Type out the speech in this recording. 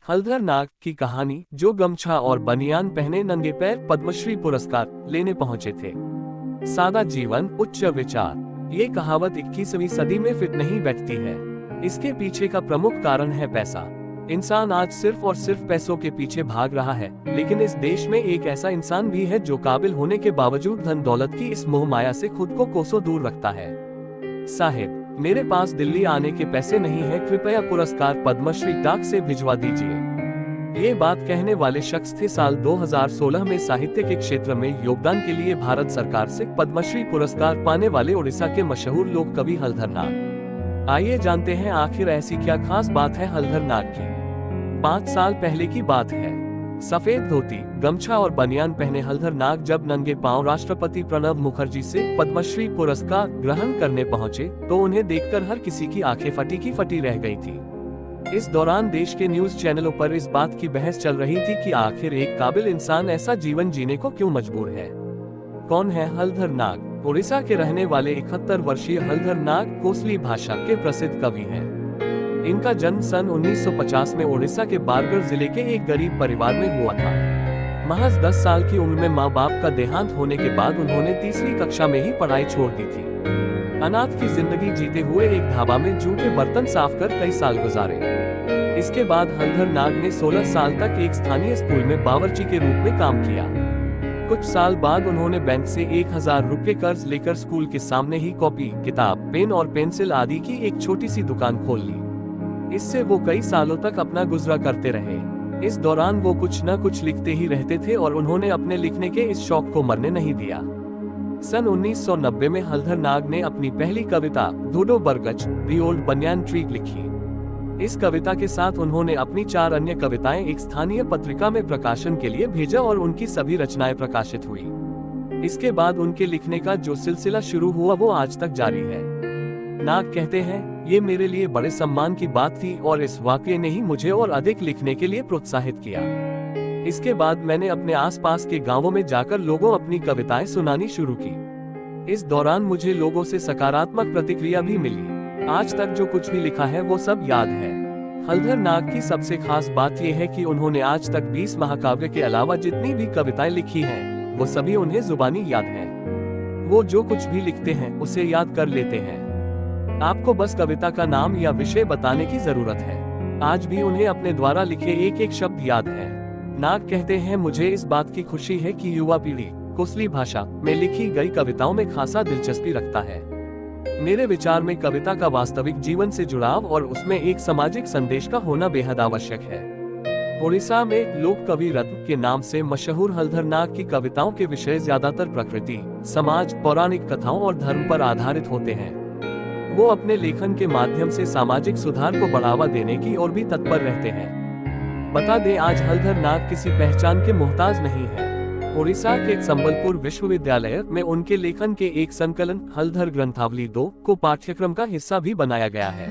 हलधर नाग की कहानी, जो गमछा और बनियान पहने नंगे पैर पद्मश्री पुरस्कार लेने पहुंचे थे। सादा जीवन, उच्च विचार। ये कहावत 21वीं सदी में फिट नहीं बैठती है। इसके पीछे का प्रमुख कारण है पैसा। इंसान आज सिर्फ और सिर्फ पैसों के पीछे भाग रहा है, लेकिन इस देश में एक ऐसा इंसान भी है जो काबिल होने के बावजूद धन दौलत की इस मोह माया से खुद को कोसों दूर रखता है। साहिब, मेरे पास दिल्ली आने के पैसे नहीं है, कृपया पुरस्कार पद्मश्री डाक से भिजवा दीजिए। ये बात कहने वाले शख्स थे साल 2016 में साहित्य के क्षेत्र में योगदान के लिए भारत सरकार से पद्मश्री पुरस्कार पाने वाले उड़ीसा के मशहूर लोक कवि हलधर नाग। आइए जानते हैं आखिर ऐसी क्या खास बात है हलधर नाग की। 5 साल पहले की बात है। सफेद धोती, गमछा और बनियान पहने हलधर नाग जब नंगे पांव राष्ट्रपति प्रणब मुखर्जी से पद्मश्री पुरस्कार ग्रहण करने पहुंचे, तो उन्हें देखकर हर किसी की आंखें फटी की फटी रह गई थी। इस दौरान देश के न्यूज चैनलों पर इस बात की बहस चल रही थी कि आखिर एक काबिल इंसान ऐसा जीवन जीने को क्यों मजबूर है। कौन है हलधर नाग? उड़ीसा के रहने वाले 71 वर्षीय हलधर नाग कोसली भाषा के प्रसिद्ध कवि हैं। इनका जन्म सन 1950 में उड़ीसा के बारगढ़ जिले के एक गरीब परिवार में हुआ था। महज 10 साल की उम्र में माँ बाप का देहांत होने के बाद उन्होंने तीसरी कक्षा में ही पढ़ाई छोड़ दी थी। अनाथ की जिंदगी जीते हुए एक ढाबा में जूठे बर्तन साफ कर कई साल गुजारे। इसके बाद हलधर नाग ने 16 साल तक एक स्थानीय स्कूल में बावर्ची के रूप में काम किया। कुछ साल बाद उन्होंने बैंक से 1000 रुपये कर्ज लेकर स्कूल के सामने ही कॉपी, किताब, पेन और पेंसिल आदि की एक छोटी सी दुकान खोल ली। इससे वो कई सालों तक अपना गुजरा करते रहे। इस दौरान वो कुछ न कुछ लिखते ही रहते थे और उन्होंने अपने लिखने के इस शौक को मरने नहीं दिया। सन 1990 में हलधर नाग ने अपनी पहली कविता डोडो बरगच, द ओल्ड बनियान ट्री लिखी। इस कविता के साथ उन्होंने अपनी 4 अन्य कविताएं एक स्थानीय पत्रिका में प्रकाशन के लिए भेजा और उनकी सभी रचनाएं प्रकाशित हुई। इसके बाद उनके लिखने का जो सिलसिला शुरू हुआ वो आज तक जारी है। नाग कहते हैं, ये मेरे लिए बड़े सम्मान की बात थी और इस वाकये ने ही मुझे और अधिक लिखने के लिए प्रोत्साहित किया। इसके बाद मैंने अपने आसपास के गांवों में जाकर लोगों अपनी कविताएं सुनानी शुरू की। इस दौरान मुझे लोगों से सकारात्मक प्रतिक्रिया भी मिली। आज तक जो कुछ भी लिखा है वो सब याद है। हलधर नाग की सबसे खास बात यह है कि उन्होंने आज तक 20 महाकाव्य के अलावा जितनी भी कविताएं लिखी हैं, वो सभी उन्हें जुबानी याद है। वो जो कुछ भी लिखते हैं उसे याद कर लेते हैं। आपको बस कविता का नाम या विषय बताने की जरूरत है। आज भी उन्हें अपने द्वारा लिखे एक एक शब्द याद है। नाग कहते हैं, मुझे इस बात की खुशी है कि युवा पीढ़ी कोसली भाषा में लिखी गई कविताओं में खासा दिलचस्पी रखता है। मेरे विचार में कविता का वास्तविक जीवन से जुड़ाव और उसमें एक सामाजिक संदेश का होना बेहद आवश्यक है। उड़ीसा में लोक कवि रत्न के नाम से मशहूर हलधर नाग की कविताओं के विषय ज्यादातर प्रकृति, समाज, पौराणिक कथाओं और धर्म पर आधारित होते हैं। वो अपने लेखन के माध्यम से सामाजिक सुधार को बढ़ावा देने की ओर भी तत्पर रहते हैं। बता दें, आज हलधर नाग किसी पहचान के मोहताज नहीं है। उड़ीसा के संबलपुर विश्वविद्यालय में उनके लेखन के एक संकलन हलधर ग्रंथावली 2 को पाठ्यक्रम का हिस्सा भी बनाया गया है।